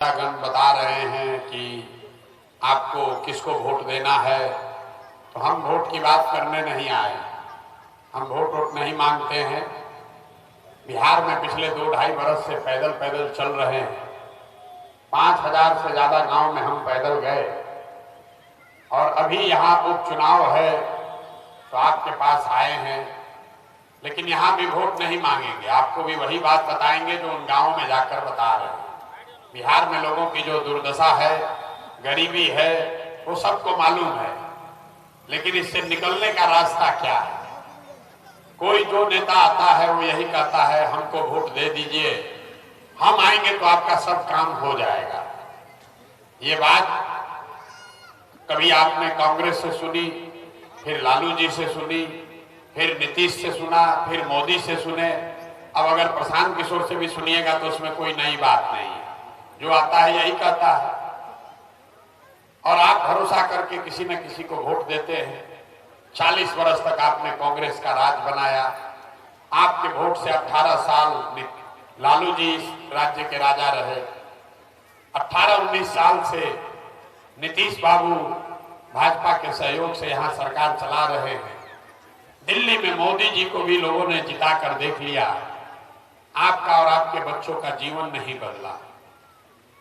गण बता रहे हैं कि आपको किसको वोट देना है, तो हम वोट की बात करने नहीं आए। हम वोट नहीं मांगते हैं। बिहार में पिछले 2-2.5 बरस से पैदल पैदल चल रहे हैं। 5000 से ज़्यादा गांव में हम पैदल गए और अभी यहाँ उपचुनाव है तो आपके पास आए हैं, लेकिन यहाँ भी वोट नहीं मांगेंगे। आपको भी वही बात बताएंगे जो उन गाँव में जाकर बता रहे हैं। बिहार में लोगों की जो दुर्दशा है, गरीबी है, वो सबको मालूम है, लेकिन इससे निकलने का रास्ता क्या है? कोई जो नेता आता है वो यही कहता है हमको वोट दे दीजिए, हम आएंगे तो आपका सब काम हो जाएगा। ये बात कभी आपने कांग्रेस से सुनी, फिर लालू जी से सुनी, फिर नीतीश से सुना, फिर मोदी से सुने। अब अगर प्रशांत किशोर से भी सुनिएगा तो उसमें कोई नई बात नहीं है। जो आता है यही कहता है और आप भरोसा करके किसी न किसी को वोट देते हैं। 40 वर्ष तक आपने कांग्रेस का राज बनाया। आपके वोट से 18 साल लालू जी इस राज्य के राजा रहे। 18-19 साल से नीतीश बाबू भाजपा के सहयोग से यहाँ सरकार चला रहे हैं। दिल्ली में मोदी जी को भी लोगों ने जिता कर देख लिया। आपका और आपके बच्चों का जीवन नहीं बदला।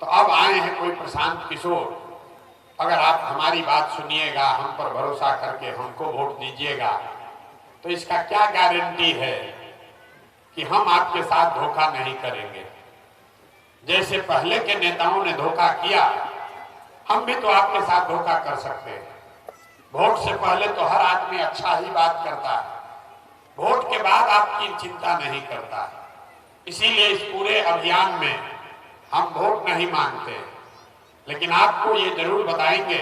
तो अब आए हैं कोई प्रशांत किशोर। अगर आप हमारी बात सुनिएगा, हम पर भरोसा करके हमको वोट दीजिएगा, तो इसका क्या गारंटी है कि हम आपके साथ धोखा नहीं करेंगे? जैसे पहले के नेताओं ने धोखा किया, हम भी तो आपके साथ धोखा कर सकते हैं। वोट से पहले तो हर आदमी अच्छा ही बात करता है, वोट के बाद आपकी चिंता नहीं करता। इसीलिए इस पूरे अभियान में हम वोट नहीं मांगते, लेकिन आपको ये जरूर बताएंगे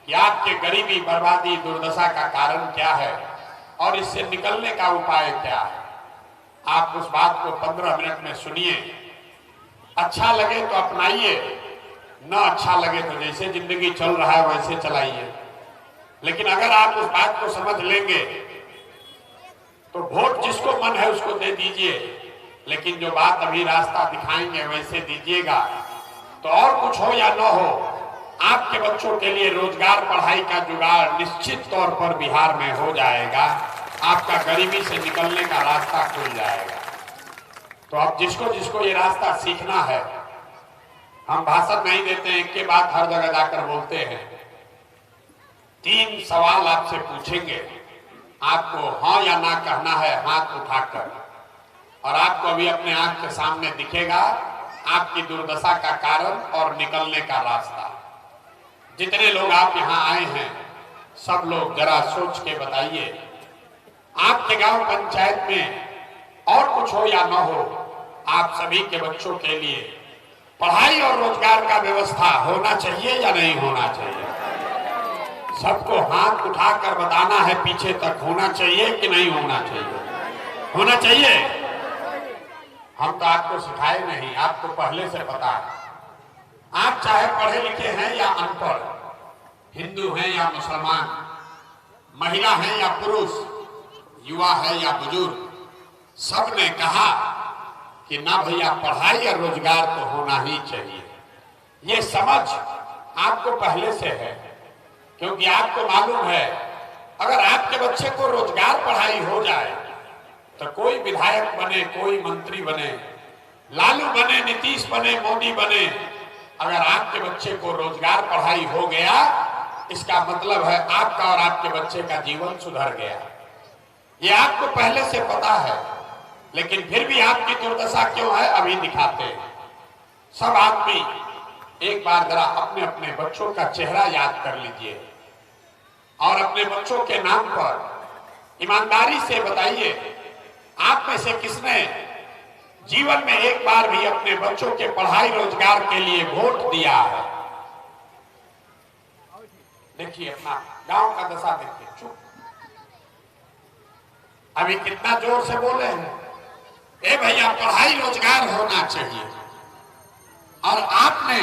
कि आपके गरीबी, बर्बादी, दुर्दशा का कारण क्या है और इससे निकलने का उपाय क्या है। आप उस बात को 15 मिनट में सुनिए। अच्छा लगे तो अपनाइए, न अच्छा लगे तो जैसे जिंदगी चल रहा है वैसे चलाइए। लेकिन अगर आप उस बात को समझ लेंगे तो वोट जिसको मन है उसको दे दीजिए, लेकिन जो बात अभी रास्ता दिखाएंगे वैसे दीजिएगा। तो और कुछ हो या न हो, आपके बच्चों के लिए रोजगार, पढ़ाई का जुगाड़ निश्चित तौर पर बिहार में हो जाएगा। आपका गरीबी से निकलने का रास्ता खुल जाएगा। तो अब जिसको जिसको ये रास्ता सीखना है, हम भाषण नहीं देते हैं, के बाद हर जगह जाकर बोलते हैं। 3 सवाल आपसे पूछेंगे, आपको हाँ या ना कहना है हाथ उठाकर, और आपको अभी अपने आंख के सामने दिखेगा आपकी दुर्दशा का कारण और निकलने का रास्ता। जितने लोग आप यहाँ आए हैं, सब लोग जरा सोच के बताइए, आपके गांव पंचायत में और कुछ हो या ना हो, आप सभी के बच्चों के लिए पढ़ाई और रोजगार का व्यवस्था होना चाहिए या नहीं होना चाहिए? सबको हाथ उठाकर बताना है पीछे तक, होना चाहिए कि नहीं होना चाहिए? होना चाहिए। हम तो आपको सिखाए नहीं, आपको पहले से पता है। आप चाहे पढ़े लिखे हैं या अनपढ़, हिंदू हैं या मुसलमान, महिला हैं या पुरुष, युवा है या बुजुर्ग, सब ने कहा कि ना भैया पढ़ाई और रोजगार तो होना ही चाहिए। ये समझ आपको पहले से है, क्योंकि आपको मालूम है अगर आपके बच्चे को रोजगार, पढ़ाई हो जाए तो कोई विधायक बने, कोई मंत्री बने, लालू बने, नीतीश बने, मोदी बने, अगर आपके बच्चे को रोजगार, पढ़ाई हो गया, इसका मतलब है आपका और आपके बच्चे का जीवन सुधर गया। ये आपको पहले से पता है, लेकिन फिर भी आपकी दुर्दशा क्यों है अभी दिखाते हैं। सब आदमी एक बार जरा अपने अपने बच्चों का चेहरा याद कर लीजिए और अपने बच्चों के नाम पर ईमानदारी से बताइए, आप में से किसने जीवन में एक बार भी अपने बच्चों के पढ़ाई, रोजगार के लिए वोट दिया है? देखिए अपना गांव का दशा देखिए। चुप, अभी कितना जोर से बोले हैं, ए भैया पढ़ाई रोजगार होना चाहिए, और आपने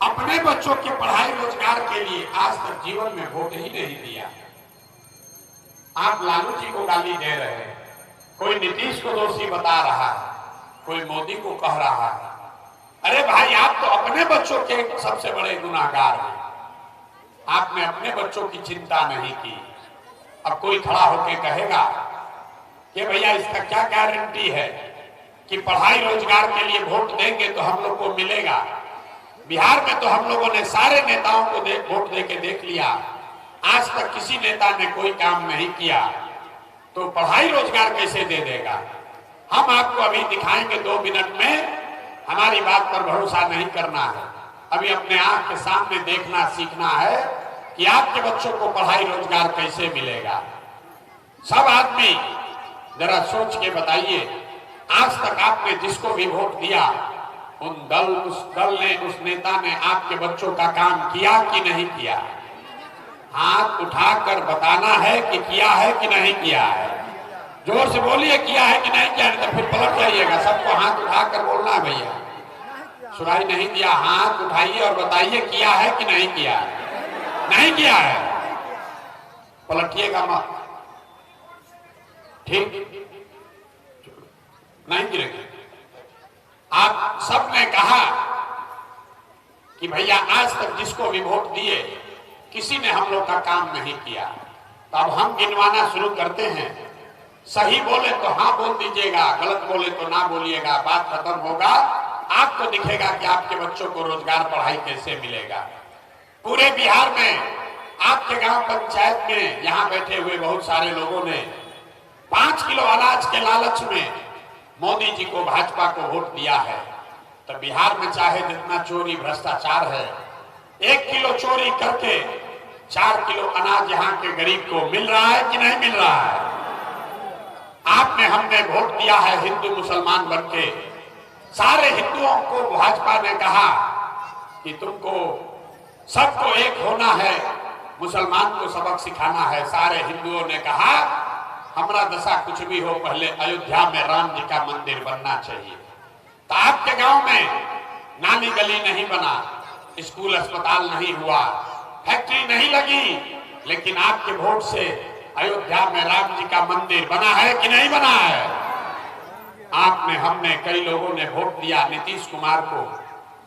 अपने बच्चों के पढ़ाई रोजगार के लिए आज तक जीवन में वोट ही नहीं दिया। आप लालू जी को गाली दे रहे हैं, कोई नीतीश को दोषी बता रहा है, कोई मोदी को कह रहा है, अरे भाई, आप तो अपने बच्चों के सबसे बड़े गुनाहगार हैं। आपने अपने बच्चों की चिंता नहीं की। अब कोई खड़ा होकर कहेगा कि भैया इसका क्या गारंटी है कि पढ़ाई रोजगार के लिए वोट देंगे तो हम लोग को मिलेगा। बिहार में तो हम लोगों ने सारे नेताओं को वोट दे के देख लिया, आज तक किसी नेता ने कोई काम नहीं किया, तो पढ़ाई रोजगार कैसे दे देगा। हम आपको अभी दिखाएंगे 2 मिनट में। हमारी बात पर भरोसा नहीं करना है, अभी अपने आंख के सामने देखना सीखना है कि आपके बच्चों को पढ़ाई रोजगार कैसे मिलेगा। सब आदमी जरा सोच के बताइए, आज तक आपने जिसको भी वोट दिया उस दल ने, उस नेता ने आपके बच्चों का काम किया कि नहीं किया? हाथ उठाकर बताना है कि किया है कि नहीं किया है। जोर से बोलिए, किया है कि नहीं किया, नहीं तो फिर पलट जाइएगा। सबको हाथ उठाकर बोलना है भैया। सुनाई नहीं दिया? हाथ उठाइए और बताइए किया है कि नहीं किया है। नहीं किया है, पलटिएगा मत, ठीक? नहीं गिरेंगे। आप सबने कहा कि भैया आज तक जिसको भी वोट दिए किसी ने हम लोग का काम नहीं किया। तो अब हम गिनवाना शुरू करते हैं। सही बोले तो हाँ बोल दीजिएगा, गलत बोले तो ना बोलिएगा। बात खत्म होगा, आपको दिखेगा कि आपके बच्चों को रोजगार पढ़ाई कैसे मिलेगा। पूरे बिहार में आपके गांव पंचायत में यहां बैठे हुए बहुत सारे लोगों ने 5 किलो अनाज के लालच में मोदी जी को, भाजपा को वोट दिया है। तो बिहार में चाहे जितना चोरी भ्रष्टाचार है, 1 किलो चोरी करके 4 किलो अनाज यहाँ के गरीब को मिल रहा है कि नहीं मिल रहा है? आपने, हमने वोट दिया है हिंदू मुसलमान बनके। सारे हिंदुओं को भाजपा ने कहा कि तुमको सबको एक होना है, मुसलमान को सबक सिखाना है। सारे हिंदुओं ने कहा हमारा दशा कुछ भी हो, पहले अयोध्या में राम जी का मंदिर बनना चाहिए। तो आपके गांव में नाली गली नहीं बना, स्कूल अस्पताल नहीं हुआ, फैक्ट्री नहीं लगी, लेकिन आपके वोट से अयोध्या में राम जी का मंदिर बना है कि नहीं बना है? आपने, हमने, कई लोगों ने वोट दिया नीतीश कुमार को।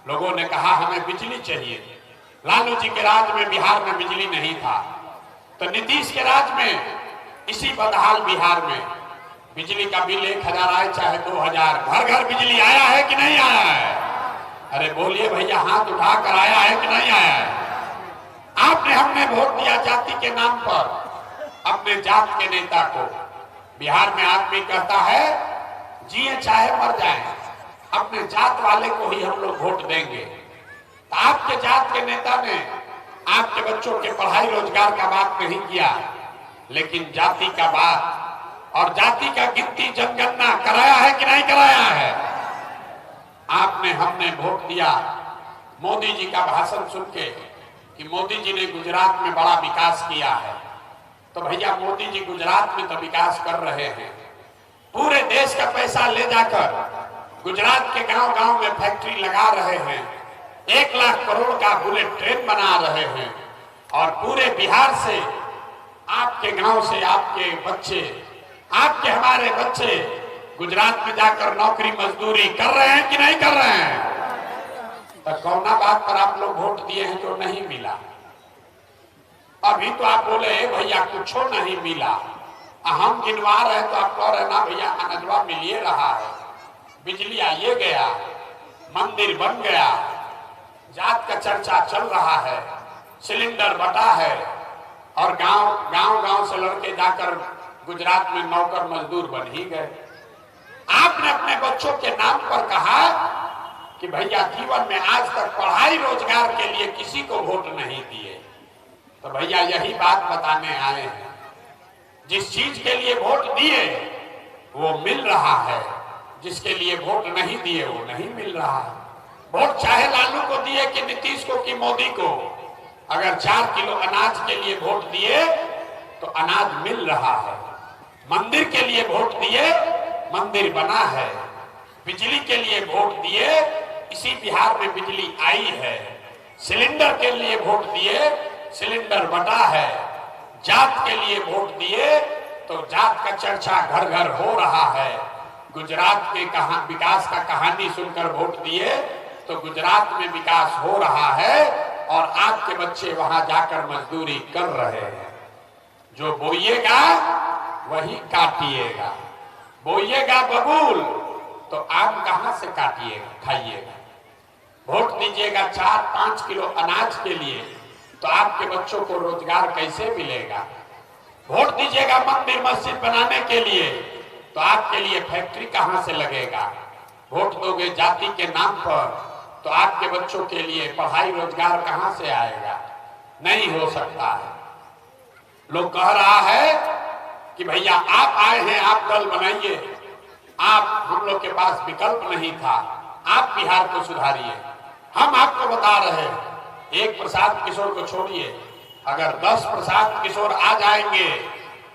लोगों ने कहा हमें बिजली चाहिए। लालू जी के राज में बिहार में बिजली नहीं था, तो नीतीश के राज में इसी बदहाल बिहार में बिजली का बिल 1000 आए चाहे 2000, घर घर बिजली आया है कि नहीं आया है? अरे बोलिए भैया, हाथ उठाकर आया है कि नहीं आया है? आपने, हमने वोट दिया जाति के नाम पर, अपने जात के नेता को। बिहार में आदमी कहता है जिए चाहे मर जाए, अपने जात वाले को ही हम लोग वोट देंगे। तो आपके जात के नेता ने आपके बच्चों के पढ़ाई रोजगार का बात नहीं किया, लेकिन जाति का बात और जाति का गिनती जनगणना कराया है कि नहीं कराया है? आपने, हमने वोट दिया मोदी जी का भाषण सुन के कि मोदी जी ने गुजरात में बड़ा विकास किया है। तो भैया, मोदी जी गुजरात में तो विकास कर रहे हैं, पूरे देश का पैसा ले जाकर गुजरात के गांव गांव में फैक्ट्री लगा रहे हैं, 1 लाख करोड़ का बुलेट ट्रेन बना रहे हैं, और पूरे बिहार से, आपके गांव से आपके बच्चे, आपके हमारे बच्चे गुजरात में जाकर नौकरी मजदूरी कर रहे हैं कि नहीं कर रहे हैं? तो कौना बात पर आप लोग वोट दिए हैं जो नहीं मिला? अभी तो आप बोले भैया कुछ नहीं मिला, हम गिनवा रहे तो आप कह रहे ना भैया अनजवा मिलिए रहा है, बिजली आइए गया, मंदिर बन गया, जात का चर्चा चल रहा है, सिलेंडर बटा है, और गांव से लड़के जाकर गुजरात में नौकर मजदूर बन ही गए। आपने अपने बच्चों के नाम पर कहा कि भैया जीवन में आज तक पढ़ाई रोजगार के लिए किसी को वोट नहीं दिए। तो भैया यही बात बताने आए हैं, जिस चीज के लिए वोट दिए वो मिल रहा है, जिसके लिए वोट नहीं दिए वो नहीं मिल रहा है। वोट चाहे लालू को दिए कि नीतीश को कि मोदी को, अगर 4 किलो अनाज के लिए वोट दिए तो अनाज मिल रहा है। मंदिर के लिए वोट दिए, मंदिर बना है। बिजली के लिए वोट दिए, इसी बिहार में बिजली आई है। सिलेंडर के लिए वोट दिए, सिलेंडर बटा है। जात के लिए वोट दिए तो जात का चर्चा घर घर हो रहा है। गुजरात के विकास का कहानी सुनकर वोट दिए तो गुजरात में विकास हो रहा है और आपके बच्चे वहां जाकर मजदूरी कर रहे हैं। जो बोइएगा वही काटिएगा, बोइएगा बबूल तो आम कहां से काटिएगा, खाइएगा। वोट दीजिएगा 4-5 किलो अनाज के लिए तो आपके बच्चों को रोजगार कैसे मिलेगा? वोट दीजिएगा मंदिर मस्जिद बनाने के लिए तो आपके लिए फैक्ट्री कहां से लगेगा? वोट दोगे जाति के नाम पर तो आपके बच्चों के लिए पढ़ाई रोजगार कहां से आएगा? नहीं हो सकता है। लोग कह रहा है कि भैया आप आए हैं, आप दल बनाइए, आप, हम लोग के पास विकल्प नहीं था, आप बिहार को सुधारिए। हम आपको बता रहे हैं, एक प्रसाद किशोर को छोड़िए, अगर 10 प्रसाद किशोर आ जाएंगे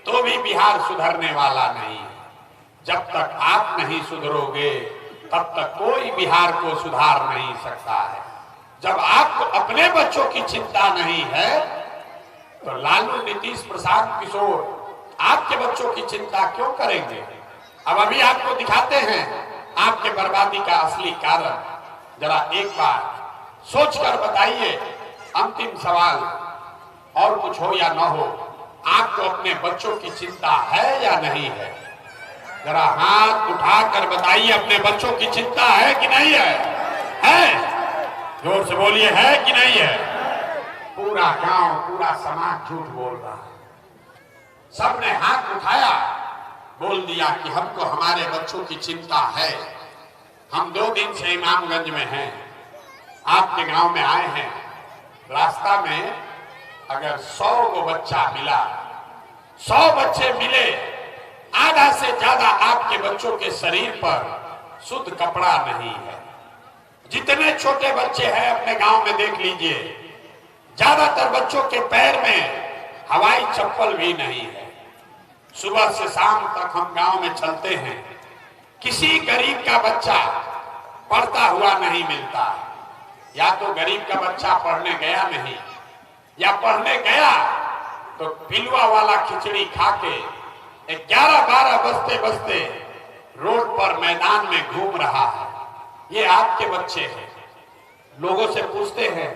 तो भी बिहार सुधरने वाला नहीं है। जब तक आप नहीं सुधरोगे तब तक कोई बिहार को सुधार नहीं सकता है। जब आपको अपने बच्चों की चिंता नहीं है तो लालू, नीतीश, प्रसाद किशोर आपके बच्चों की चिंता क्यों करेंगे? अब अभी आपको दिखाते हैं आपके बर्बादी का असली कारण। जरा एक बार सोचकर बताइए। अंतिम सवाल, और कुछ हो या ना हो, आपको अपने बच्चों की चिंता है या नहीं है? जरा हाथ उठाकर बताइए, अपने बच्चों की चिंता है कि नहीं है? है? जोर से बोलिए, है कि नहीं है? पूरा गांव, पूरा समाज झूठ बोल रहा है। सबने हाथ उठाया, बोल दिया कि हमको हमारे बच्चों की चिंता है। हम 2 दिन से इमामगंज में हैं, आपके गांव में आए हैं। रास्ता में अगर 100 को बच्चा मिला, 100 बच्चे मिले, आधा से ज्यादा आपके बच्चों के शरीर पर शुद्ध कपड़ा नहीं है। जितने छोटे बच्चे हैं अपने गांव में देख लीजिए, ज्यादातर बच्चों के पैर में हवाई चप्पल भी नहीं है। सुबह से शाम तक हम गांव में चलते हैं, किसी गरीब का बच्चा पढ़ता हुआ नहीं मिलता। या तो गरीब का बच्चा पढ़ने गया नहीं, या पढ़ने गया तो पिलुआ वाला खिचड़ी खा के 11-12 बजते बजते रोड पर मैदान में घूम रहा है। ये आपके बच्चे हैं। लोगों से पूछते हैं,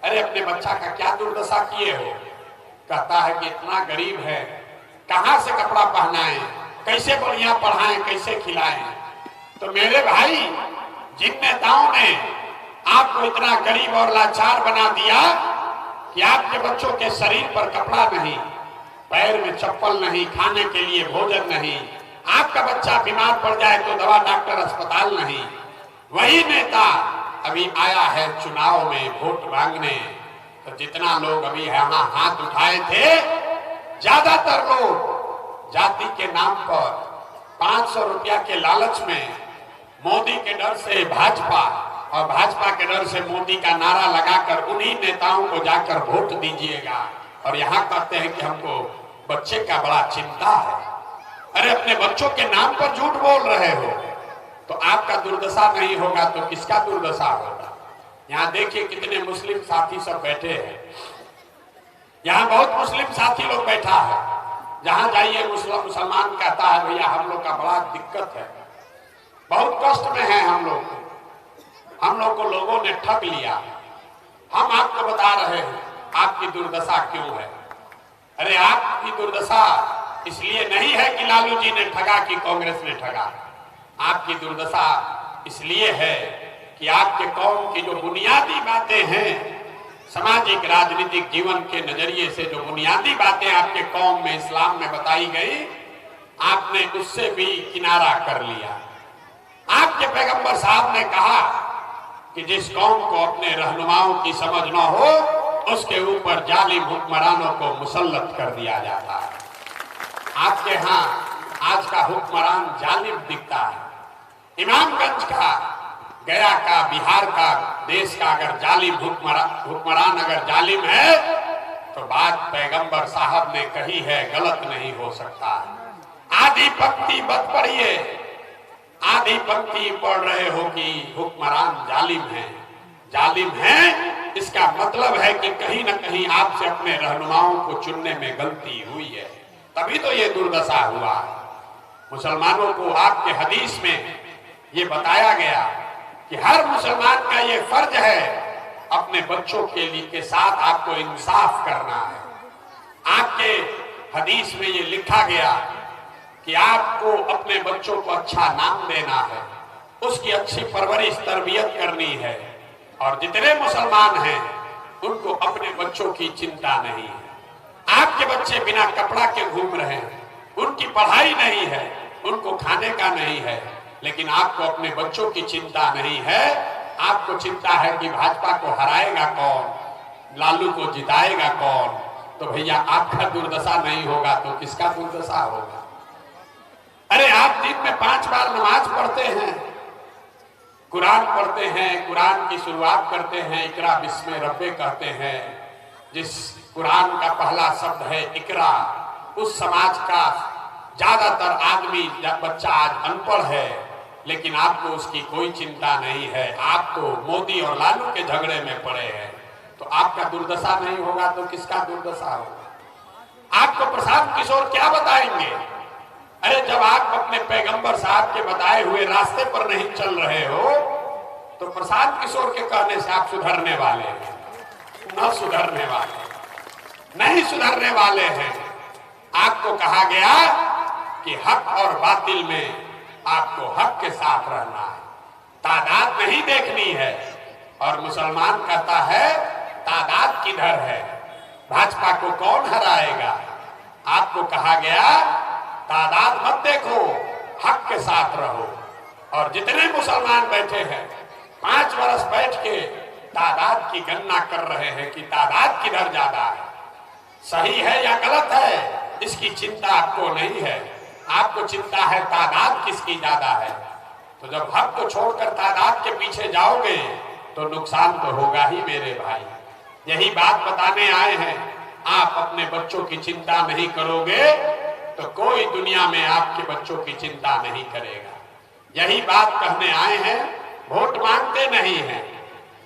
अरे अपने बच्चा का क्या दुर्दशा किए हो? कहता है कि इतना गरीब है, कहां से कपड़ा पहनाएं, कैसे बढ़िया पढ़ाएं, कैसे खिलाएं। तो मेरे भाई, जिन नेताओं ने आपको इतना गरीब और लाचार बना दिया कि आपके बच्चों के शरीर पर कपड़ा नहीं, पैर में चप्पल नहीं, खाने के लिए भोजन नहीं, आपका बच्चा बीमार पड़ जाए तो दवा डॉक्टर अस्पताल नहीं, वही नेता अभी आया है चुनाव में वोट मांगने। तो जितना लोग अभी यहाँ हाथ उठाए थे, ज्यादातर लोग जाति के नाम पर 500 रुपया के लालच में मोदी के डर से भाजपा और भाजपा के डर से मोदी का नारा लगाकर उन्हीं नेताओं को जाकर वोट दीजिएगा, और यहाँ कहते हैं कि हमको बच्चे का बड़ा चिंता है। अरे अपने बच्चों के नाम पर झूठ बोल रहे हो तो आपका दुर्दशा नहीं होगा तो किसका दुर्दशा होगा? यहाँ देखिए कितने मुस्लिम साथी सब बैठे हैं। यहाँ बहुत मुस्लिम साथी लोग बैठा है। जहां जाइए मुसलमान कहता है भैया हम लोग का बड़ा दिक्कत है, बहुत कष्ट में है हम लोग को लोगों ने ठग लिया। हम आपको बता रहे हैं आपकी दुर्दशा क्यों है। अरे आपकी दुर्दशा इसलिए नहीं है कि लालू जी ने ठगा कि कांग्रेस ने ठगा। आपकी दुर्दशा इसलिए है कि आपके कौम की जो बुनियादी बातें हैं, सामाजिक राजनीतिक जीवन के नजरिए से जो बुनियादी बातें आपके कौम में इस्लाम में बताई गई, आपने उससे भी किनारा कर लिया। आपके पैगंबर साहब ने कहा कि जिस कौम को अपने रहनुमाओं की समझ न हो उसके ऊपर जालिम हुक्मरानों को मुसल्लत कर दिया जाता है। आपके यहाँ आज का हुक्मरान जालिम दिखता है। इमामगंज का, गया का, बिहार का, देश का अगर जालिम हुक्मरान अगर जालिम है तो बात पैगंबर साहब ने कही है, गलत नहीं हो सकता। आधी पंक्ति मत पढ़िए, आधी पंक्ति पढ़ रहे हो कि हुक्मरान जालिम है। जालिम है इसका मतलब है कि कहीं ना कहीं आपसे अपने रहनुमाओं को चुनने में गलती हुई है, तभी तो ये दुर्दशा हुआ। मुसलमानों को आपके हदीस में ये बताया गया कि हर मुसलमान का ये फर्ज है अपने बच्चों के लिए के साथ आपको इंसाफ करना है। आपके हदीस में ये लिखा गया कि आपको अपने बच्चों को अच्छा नाम देना है, उसकी अच्छी परवरिश तरबियत करनी है। और जितने मुसलमान हैं उनको अपने बच्चों की चिंता नहीं है। आपके बच्चे बिना कपड़ा के घूम रहे हैं, उनकी पढ़ाई नहीं है, उनको खाने का नहीं है, लेकिन आपको अपने बच्चों की चिंता नहीं है। आपको चिंता है कि भाजपा को हराएगा कौन, लालू को जिताएगा कौन। तो भैया आपका दुर्दशा नहीं होगा तो किसका दुर्दशा होगा? अरे आप दिन में 5 बार नमाज पढ़ते हैं, कुरान पढ़ते हैं, कुरान की शुरुआत करते हैं इकरा बिस्मे रब्बे कहते हैं। जिस कुरान का पहला शब्द है इकरा, उस समाज का ज्यादातर आदमी बच्चा आज अनपढ़ है, लेकिन आपको उसकी कोई चिंता नहीं है। आप तो मोदी और लालू के झगड़े में पड़े हैं, तो आपका दुर्दशा नहीं होगा तो किसका दुर्दशा होगा? आपको प्रशांत किशोर क्या बताएंगे? अरे जब आप अपने पैगंबर साहब के बताए हुए रास्ते पर नहीं चल रहे हो तो प्रशांत किशोर के कहने से आप सुधरने वाले हैं? न सुधरने वाले, नहीं सुधरने वाले हैं। आपको कहा गया कि हक और बातिल में आपको हक के साथ रहना है, तादाद नहीं देखनी है। और मुसलमान कहता है तादाद किधर है, भाजपा को कौन हराएगा? आपको कहा गया तादाद मत देखो, हक के साथ रहो। और जितने मुसलमान बैठे हैं 5 वर्ष बैठ के तादाद की गणना कर रहे हैं कि तादाद किधर ज्यादा है, सही है या गलत है, इसकी चिंता आपको नहीं है। आपको चिंता है तादाद किसकी ज्यादा है। तो जब हक को छोड़कर तादाद के पीछे जाओगे तो नुकसान तो होगा ही मेरे भाई। यही बात बताने आए हैं। आप अपने बच्चों की चिंता नहीं करोगे तो कोई दुनिया में आपके बच्चों की चिंता नहीं करेगा। यही बात कहने आए हैं। वोट मांगते नहीं हैं,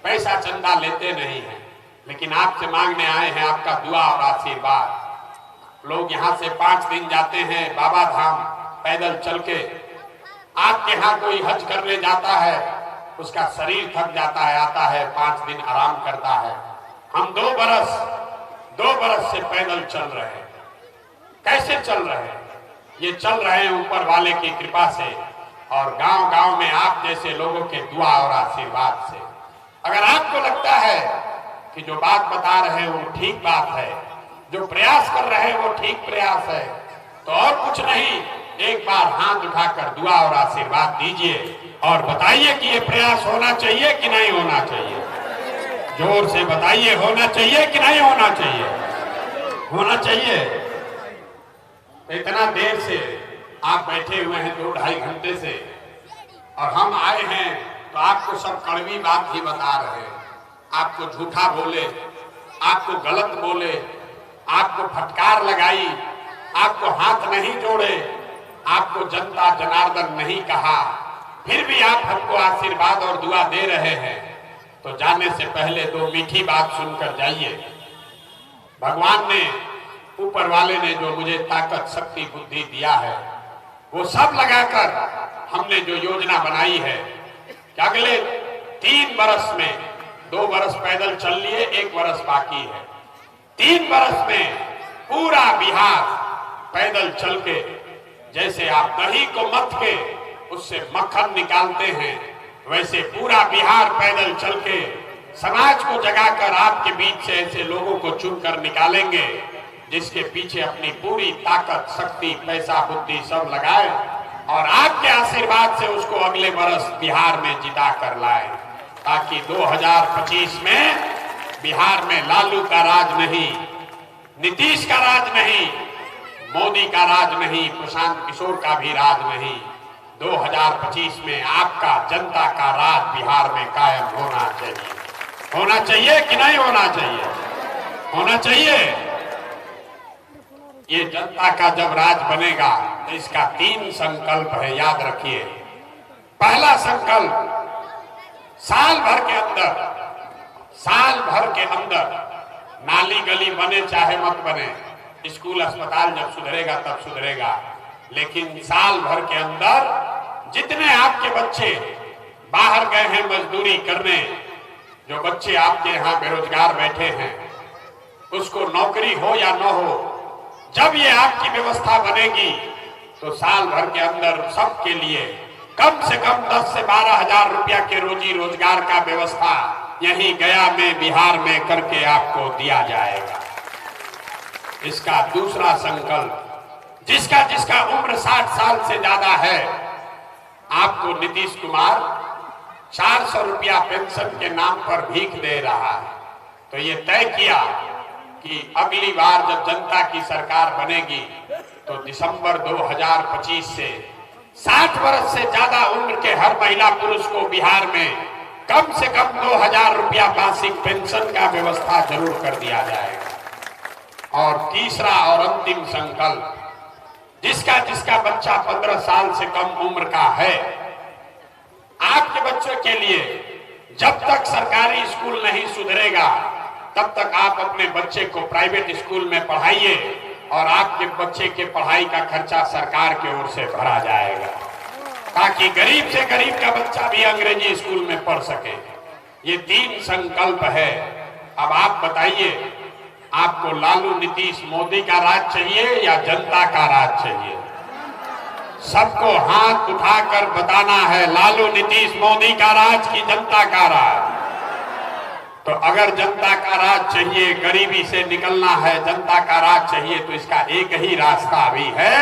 पैसा चंदा लेते नहीं हैं, लेकिन आपसे मांगने आए हैं आपका दुआ और आशीर्वाद। लोग यहाँ से 5 दिन जाते हैं बाबा धाम पैदल चल के। आपके यहाँ कोई हज करने जाता है, उसका शरीर थक जाता है, आता है 5 दिन आराम करता है। हम 2 बरस से पैदल चल रहे हैं। कैसे चल रहे हैं? ये चल रहे हैं ऊपर वाले की कृपा से और गांव-गांव में आप जैसे लोगों के दुआ और आशीर्वाद से। अगर आपको लगता है कि जो बात बता रहे हैं वो ठीक बात है, जो प्रयास कर रहे हैं वो ठीक प्रयास है, तो और कुछ नहीं, एक बार हाथ उठाकर दुआ और आशीर्वाद दीजिए और बताइए कि ये प्रयास होना चाहिए कि नहीं होना चाहिए। जोर से बताइए, होना चाहिए कि नहीं होना चाहिए? होना चाहिए। इतना देर से आप बैठे हुए हैं 2-2.5 घंटे से, और हम आए हैं तो आपको सब कड़वी बात ही बता रहे हैं। आपको झूठा बोले, आपको गलत बोले, आपको फटकार लगाई, आपको हाथ नहीं जोड़े, आपको जनता जनार्दन नहीं कहा, फिर भी आप हमको आशीर्वाद और दुआ दे रहे हैं। तो जाने से पहले 2 मीठी बात सुनकर जाइए। भगवान ने, ऊपर वाले ने जो मुझे ताकत, शक्ति, बुद्धि दिया है, वो सब लगाकर हमने जो योजना बनाई है कि अगले 3 बरस में 2 बरस पैदल चल लिए, 1 बरस बाकी है। 3 बरस में पूरा बिहार पैदल चल के, जैसे आप दही को मथ के उससे मक्खन निकालते हैं, वैसे पूरा बिहार पैदल चल के समाज को जगाकर आपके बीच से ऐसे लोगों को चुनकर निकालेंगे जिसके पीछे अपनी पूरी ताकत, शक्ति, पैसा, बुद्धि सब लगाए और आपके आशीर्वाद से उसको अगले बरस बिहार में जिता कर लाए, ताकि 2025 में बिहार में लालू का राज नहीं, नीतीश का राज नहीं, मोदी का राज नहीं, प्रशांत किशोर का भी राज नहीं, 2025 में आपका, जनता का राज बिहार में कायम होना चाहिए। होना चाहिए कि नहीं होना चाहिए? होना चाहिए। ये जनता का जब राज बनेगा तो इसका 3 संकल्प है, याद रखिए। पहला संकल्प, साल भर के अंदर नाली गली बने चाहे मत बने, स्कूल अस्पताल जब सुधरेगा तब सुधरेगा, लेकिन साल भर के अंदर जितने आपके बच्चे बाहर गए हैं मजदूरी करने, जो बच्चे आपके यहाँ बेरोजगार बैठे हैं, उसको नौकरी हो या न हो, जब ये आपकी व्यवस्था बनेगी तो साल भर के अंदर सबके लिए कम से कम 10 से 12 हजार रुपया के रोजी रोजगार का व्यवस्था यहीं गया में, बिहार में करके आपको दिया जाएगा। इसका दूसरा संकल्प, जिसका जिसका उम्र 60 साल से ज्यादा है, आपको नीतीश कुमार 400 रुपया पेंशन के नाम पर भीख दे रहा है। तो ये तय किया कि अगली बार जब जनता की सरकार बनेगी तो दिसंबर 2025 से 60 वर्ष से ज्यादा उम्र के हर महिला पुरुष को बिहार में कम से कम 2000 रुपया मासिक पेंशन का व्यवस्था जरूर कर दिया जाएगा। और तीसरा और अंतिम संकल्प, जिसका जिसका बच्चा 15 साल से कम उम्र का है, आपके बच्चों के लिए जब तक सरकारी स्कूल नहीं सुधरेगा तब तक आप अपने बच्चे को प्राइवेट स्कूल में पढ़ाइए और आपके बच्चे के पढ़ाई का खर्चा सरकार की ओर से भरा जाएगा, ताकि गरीब से गरीब का बच्चा भी अंग्रेजी स्कूल में पढ़ सके। ये 3 संकल्प है। अब आप बताइए, आपको लालू नीतीश मोदी का राज चाहिए या जनता का राज चाहिए? सबको हाथ उठाकर बताना है, लालू नीतीश मोदी का राज की जनता का राज। तो अगर जनता का राज चाहिए, गरीबी से निकलना है, जनता का राज चाहिए, तो इसका एक ही रास्ता भी है।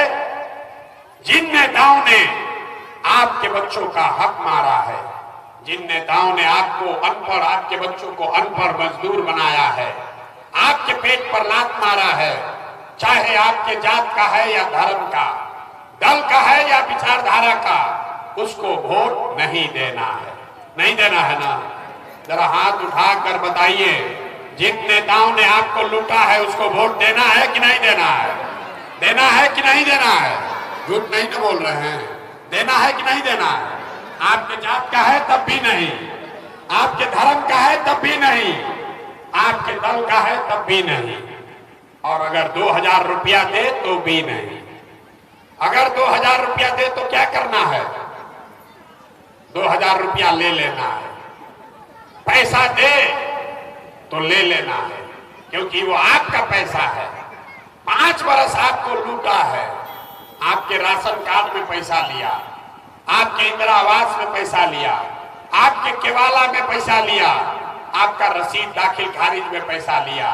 जिन नेताओं ने आपके बच्चों का हक मारा है, जिन नेताओं ने आपको अनपढ़, आपके बच्चों को अनपढ़ मजदूर बनाया है, आपके पेट पर लात मारा है, चाहे आपके जात का है या धर्म का, दल का है या विचारधारा का, उसको वोट नहीं देना है। नहीं देना है ना? जरा हाथ उठाकर बताइए, जिन नेताओं ने आपको लूटा है उसको वोट देना है कि नहीं देना है? देना है कि नहीं देना है? झूठ नहीं तो बोल रहे हैं, देना है कि नहीं देना है? आपके जात का है तब भी नहीं, आपके धर्म का है तब भी नहीं, आपके दल का है तब भी नहीं, और अगर 2000 रुपया दे तो भी नहीं। अगर 2000 रुपया दे तो क्या करना है? 2000 रुपया ले लेना है। पैसा दे तो ले लेना है, क्योंकि वो आपका पैसा है। 5 वर्ष आपको लूटा है, आपके राशन कार्ड में पैसा लिया, आपके इंदिरा आवास में पैसा लिया, आपके केवाला में पैसा लिया, आपका रसीद दाखिल खारिज में पैसा लिया।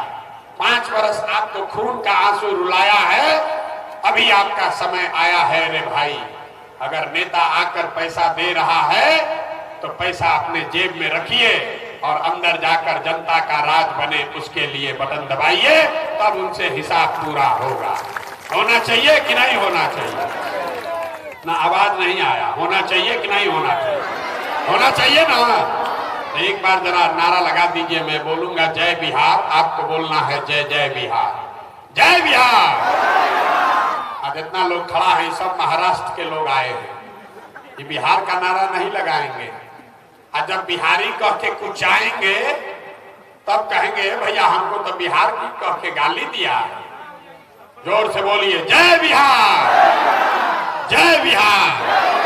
5 वर्ष आपको खून का आंसू रुलाया है। अभी आपका समय आया है रे भाई। अगर नेता आकर पैसा दे रहा है तो पैसा अपने जेब में रखिए और अंदर जाकर जनता का राज बने, उसके लिए बटन दबाइए, तब उनसे हिसाब पूरा होगा। होना चाहिए कि नहीं होना चाहिए? ना आवाज नहीं आया। होना चाहिए कि नहीं होना चाहिए? होना चाहिए ना? तो एक बार जरा नारा लगा दीजिए, मैं बोलूंगा जय बिहार, आपको बोलना है जय जय बिहार, जय बिहार। आज इतना लोग खड़ा है, सब महाराष्ट्र के लोग आए हैं, ये बिहार का नारा नहीं लगाएंगे। और जब बिहारी कह के कुछ आएंगे तब कहेंगे भैया हमको तो बिहार की कह के गाली दिया। जोर से बोलिए जय बिहार, जय बिहार।